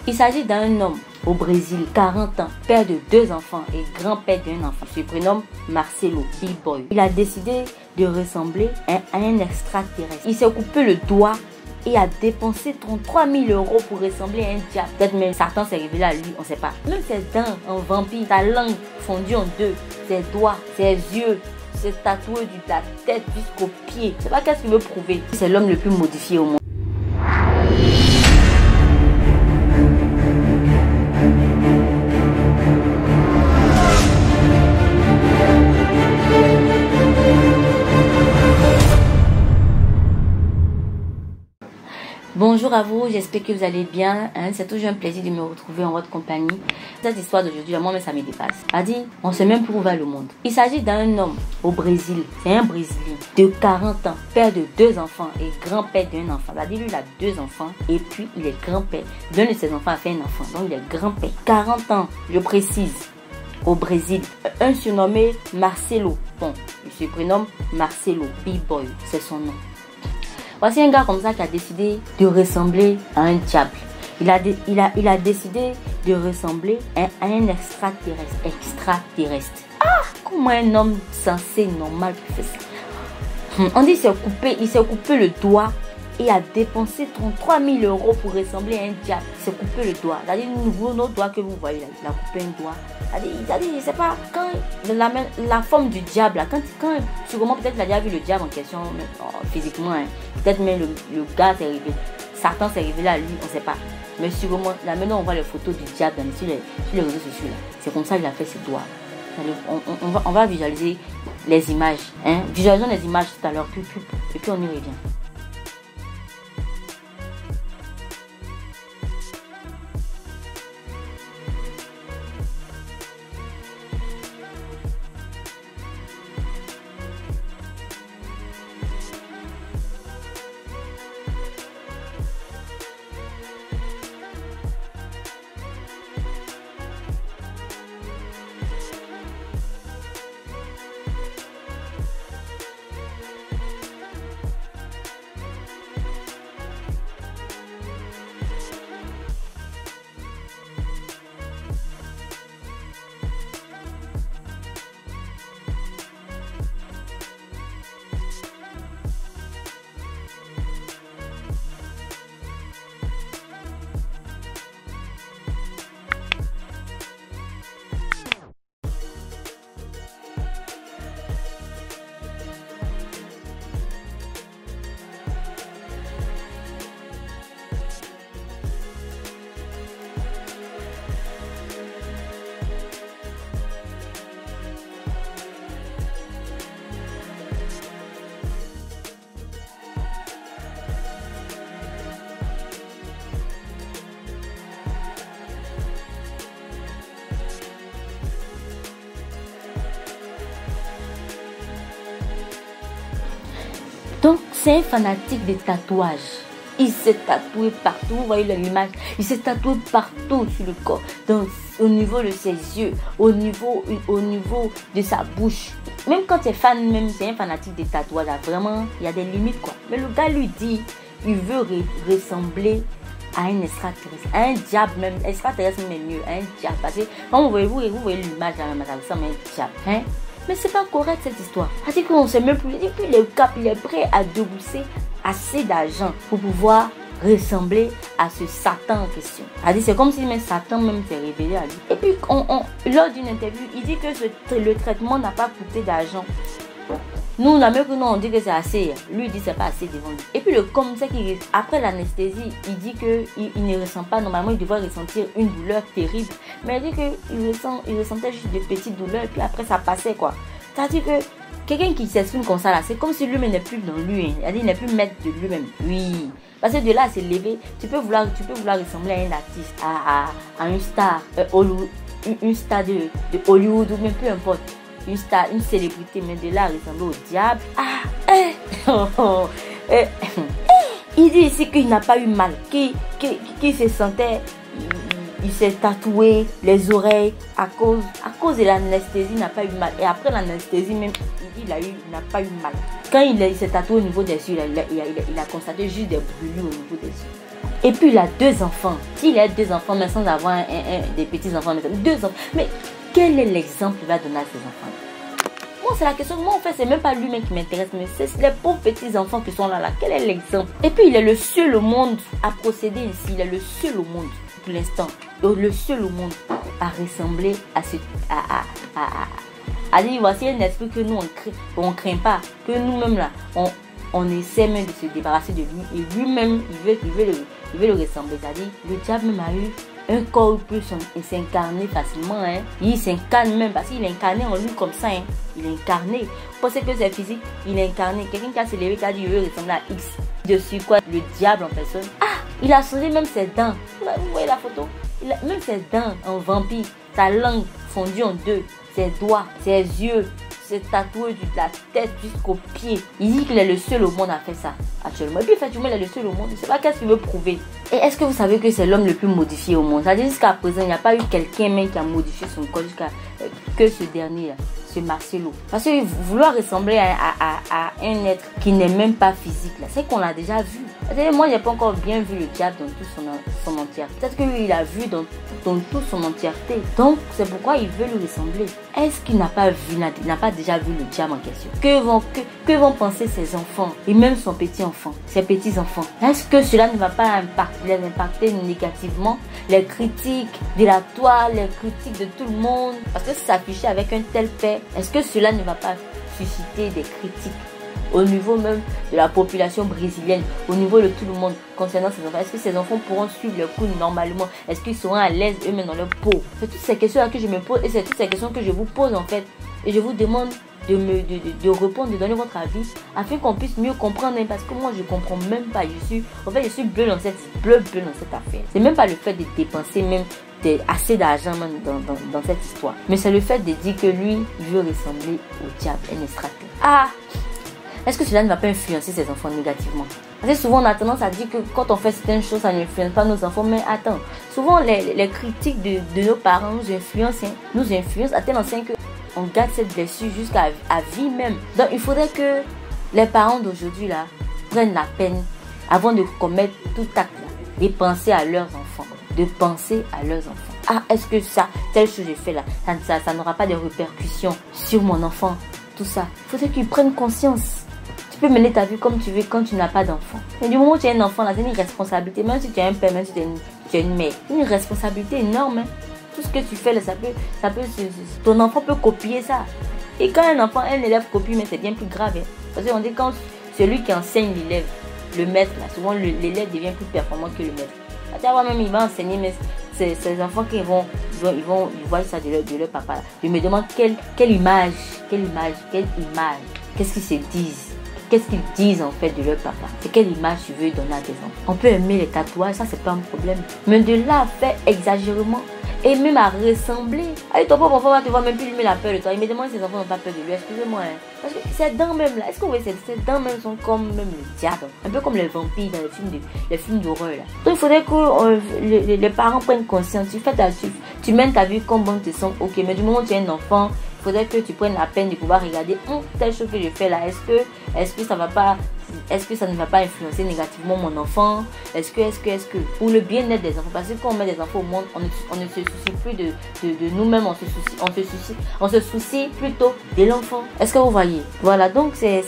Il s'agit d'un homme au Brésil, 40 ans, père de 2 enfants et grand-père d'un enfant. Il se prénomme Marcelo B-Boy. Il a décidé de ressembler à un extraterrestre. Il s'est coupé le doigt et a dépensé 33 000 € pour ressembler à un diable. Peut-être même Satan s'est révélé à lui, on ne sait pas. Même ses dents en vampire, sa langue fondue en 2, ses doigts, ses yeux, ses tatoués de la tête jusqu'aux pieds. Je ne sais pas qu'est-ce qu'il veut prouver. C'est l'homme le plus modifié au monde. Bonjour à vous, j'espère que vous allez bien. C'est toujours un plaisir de me retrouver en votre compagnie. Cette histoire d'aujourd'hui, moi-même, ça me dépasse. On ne sait même plus où va le monde. Il s'agit d'un homme au Brésil, c'est un Brésilien, de 40 ans, père de 2 enfants et grand-père d'un enfant. Lui, il a 2 enfants et puis il est grand-père. L'un de ses enfants a fait un enfant, donc il est grand-père. 40 ans, je précise, au Brésil. Un surnommé Marcelo. Bon, il se prénomme Marcelo B-Boy, c'est son nom. Voici un gars comme ça qui a décidé de ressembler à un diable. Il a décidé de ressembler à un extraterrestre. Ah, comment un homme sensé, normal fait ça? On dit il s'est coupé le doigt et a dépensé 33 000 € pour ressembler à un diable. Il s'est coupé le doigt. C'est-à-dire, notre doigt que vous voyez là, il a coupé un doigt. C'est-à-dire, je sais pas, quand la forme du diable, là, quand sûrement peut-être il a déjà vu le diable en question physiquement, hein. Peut-être même le gars s'est révélé, Satan s'est révélé à lui, on ne sait pas. Mais sûrement, là maintenant on voit les photos du diable sur les réseaux sociaux. C'est comme ça qu'il a fait ses doigts. On va visualiser les images. Hein? Visualisons les images tout à l'heure, et puis on y revient. Donc, c'est un fanatique des tatouages. Il s'est tatoué partout. Vous voyez l'image. Il s'est tatoué partout sur le corps. Donc, au niveau de ses yeux, au niveau de sa bouche. Même quand tu es fan, même c'est un fanatique des tatouages. Là, vraiment, il y a des limites, quoi. Mais le gars lui dit, il veut ressembler à un extraterrestre, à un diable même. Extraterrestre même mieux, à un diable. Parce que quand vous voyez l'image là, ça ressemble à un diable. Hein? Mais c'est pas correct cette histoire. C'est-à-dire qu'on sait même plus. Et puis il est prêt à débourser assez d'argent pour pouvoir ressembler à ce Satan en question. C'est comme si même Satan même s'est révélé à lui. Et puis lors d'une interview, il dit que le traitement n'a pas coûté d'argent. Nous, la meuf que nous on dit que c'est assez. Lui il dit que c'est pas assez devant lui. Et puis le commissaire après l'anesthésie, il dit qu'il ne ressent pas. Normalement, il devrait ressentir une douleur terrible. Mais il dit qu'il ressentait juste des petites douleurs. Et puis après, ça passait quoi. C'est-à-dire que quelqu'un qui s'exprime comme ça là, c'est comme si lui-même n'est plus dans lui. Hein. C'est-à-dire qu'il n'est plus maître de lui-même. Oui. Parce que de là à s'élever, tu peux vouloir ressembler à un artiste, à une star, une star de Hollywood ou même peu importe. Une star, une célébrité, mais de là à ressembler au diable. Il dit ici qu'il n'a pas eu mal, qu'il se sentait, il s'est tatoué les oreilles à cause de l'anesthésie, il n'a pas eu mal. Et après l'anesthésie même, il n'a pas eu mal. Quand il s'est tatoué au niveau des yeux, il a constaté juste des brûlures au niveau des yeux. Et puis il a 2 enfants. S'il a 2 enfants, mais sans avoir des petits enfants, mais 2 enfants. Mais quel est l'exemple qu'il va donner à ses enfants? Moi, c'est la question. Moi, en fait, c'est même pas lui-même qui m'intéresse, mais c'est les pauvres petits enfants qui sont là. Quel est l'exemple? Et puis, il est le seul au monde à procéder ici. Il est le seul au monde, pour l'instant. Le seul au monde à ressembler à ce. À dire, voici un esprit que nous, on craint pas. Que nous-mêmes, là, on essaie même de se débarrasser de lui. Et lui-même, il veut le ressembler. C'est-à-dire, le diable même a eu un corps où peut s'incarner facilement. Hein. Il s'incarne même parce qu'il est incarné en lui comme ça. Hein. Il est incarné. Vous pensez que c'est physique? Il est incarné. Quelqu'un qui a s'élevé, qui a dit, il veut ressembler à X. Dessus quoi? Le diable en personne. Ah! Il a changé même ses dents. Vous voyez la photo? Même ses dents en vampire. Sa langue fondue en 2. Ses doigts, ses yeux, ses tatouages de la tête jusqu'aux pieds. Il dit qu'il est le seul au monde à faire ça actuellement. Et puis effectivement, il est le seul au monde. Je ne sais pas qu'est-ce qu'il veut prouver. Et est-ce que vous savez que c'est l'homme le plus modifié au monde? C'est-à-dire jusqu'à présent, il n'y a pas eu quelqu'un même qui a modifié son corps jusqu'à que ce dernier-là, ce Marcelo. Parce que vouloir ressembler à un être qui n'est même pas physique, là, c'est qu'on l'a déjà vu. Moi, je n'ai pas encore bien vu le diable dans toute son entièreté. Peut-être que lui, il a vu dans toute son entièreté. Donc, c'est pourquoi il veut lui ressembler. Est-ce qu'il n'a pas vu, n'a pas déjà vu le diable en question? Que vont penser ses enfants et même son petit-enfant, ses petits-enfants? Est-ce que cela ne va pas les impacter négativement? Les critiques de la toile, les critiques de tout le monde. Parce que s'afficher avec un tel père, est-ce que cela ne va pas susciter des critiques au niveau même de la population brésilienne, au niveau de tout le monde concernant ces enfants? Est-ce que ces enfants pourront suivre le cours normalement? Est-ce qu'ils seront à l'aise eux-mêmes dans leur peau? C'est toutes ces questions-là que je me pose et c'est toutes ces questions que je vous pose en fait. Et je vous demande de répondre, de donner votre avis afin qu'on puisse mieux comprendre, hein, parce que moi je comprends même pas. Je suis bleu dans cette affaire. C'est même pas le fait de dépenser même assez d'argent même dans cette histoire, mais c'est le fait de dire que lui il veut ressembler au diable, un extraterrestre. Ah! Est-ce que cela ne va pas influencer ses enfants négativement? Parce que souvent on a tendance à dire que quand on fait certaines choses, ça n'influence pas nos enfants. Mais attends, souvent les critiques de nos parents nous influencent à tel enseigne qu'on garde cette blessure jusqu'à vie même. Donc il faudrait que les parents d'aujourd'hui là prennent la peine, avant de commettre tout acte là, de penser à leurs enfants. Ah, est-ce que telle chose que j'ai fait là, ça n'aura pas de répercussions sur mon enfant? Tout ça, il faudrait qu'ils prennent conscience. Tu peux mener ta vie comme tu veux quand tu n'as pas d'enfant. Mais du moment où tu as un enfant, là, c'est une responsabilité. Même si tu as un père, même si tu as une mère, c'est une responsabilité énorme. Hein. Tout ce que tu fais, là, ton enfant peut copier ça. Et quand un élève copie, mais c'est bien plus grave. Hein. Parce qu'on dit quand celui qui enseigne l'élève, le maître, là, souvent l'élève devient plus performant que le maître. Tu vois, même il va enseigner, mais ces enfants qui ils voient ça de leur papa. Là. Je me demande quelle image, qu'est-ce qu'ils se disent? Qu'est-ce qu'ils disent en fait de leur papa? C'est quelle image tu veux donner à tes enfants? On peut aimer les tatouages, ça c'est pas un problème. Mais de là à faire exagérément et même à ressembler. Allez, ton pauvre enfant va te voir même plus lui met la peur de toi. Il me demande si ses enfants n'ont pas peur de lui. Excusez-moi. Hein. Parce que ces dents même là, est-ce que vous voyez ces dents même sont comme même le diable? Un peu comme les vampires dans les films d'horreur là. Donc il faudrait que les parents prennent conscience. Tu mènes ta vie comme bon te semble ok. Mais du moment où tu es un enfant, il faudrait que tu prennes la peine de pouvoir regarder telle chose que je fais là. Est-ce que ça va pas, est-ce que ça ne va pas influencer négativement mon enfant? Est-ce que pour le bien-être des enfants, parce que quand on met des enfants au monde, on ne se soucie plus de nous-mêmes, on se soucie plutôt de l'enfant. Est-ce que vous voyez? Voilà, donc c'est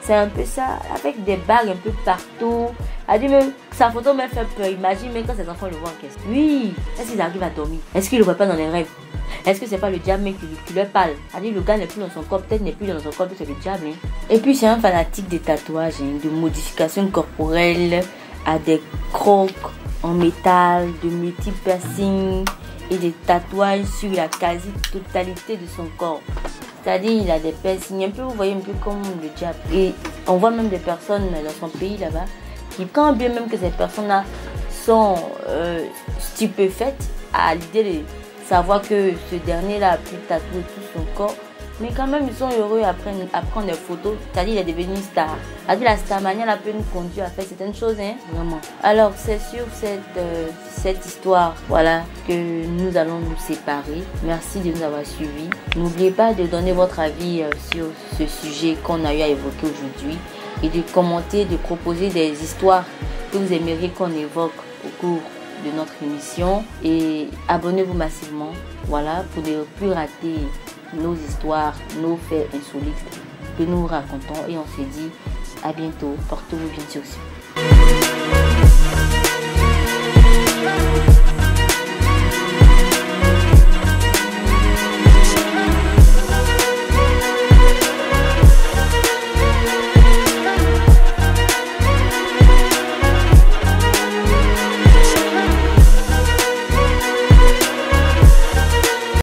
un peu ça, avec des bagues un peu partout. Elle dit même sa photo m'a fait peur. Imagine même quand ses enfants le voient en question. Oui, est-ce qu'ils arrivent à dormir? Est-ce qu'ils ne le voient pas dans les rêves? Est-ce que c'est pas le diable qui leur parle? Elle dit le gars n'est plus dans son corps, peut-être n'est plus dans son corps, c'est le diable. Hein. Et puis c'est un fanatique des tatouages, hein, de modifications corporelles, à des crocs en métal, de multi-piercings et des tatouages sur la quasi-totalité de son corps. C'est-à-dire il a des piercings, un peu, vous voyez, un peu comme le diable. Et on voit même des personnes dans son pays là-bas qui, quand bien même que ces personnes-là sont stupéfaites à l'idée de savoir que ce dernier-là a pu tatouer tout son corps, Mais quand même, ils sont heureux à prendre des photos. C'est-à-dire, il est devenu star. C'est-à-dire, la starmania peut nous conduire à faire certaines choses, hein, vraiment. Alors, c'est sur cette histoire, voilà, que nous allons nous séparer. Merci de nous avoir suivis. N'oubliez pas de donner votre avis sur ce sujet qu'on a eu à évoquer aujourd'hui et de commenter, de proposer des histoires que vous aimeriez qu'on évoque au cours de notre émission. Et abonnez-vous massivement, voilà, pour ne plus rater nos histoires, nos faits insolites que nous racontons. Et on se dit à bientôt. Portez-vous bien sur ce.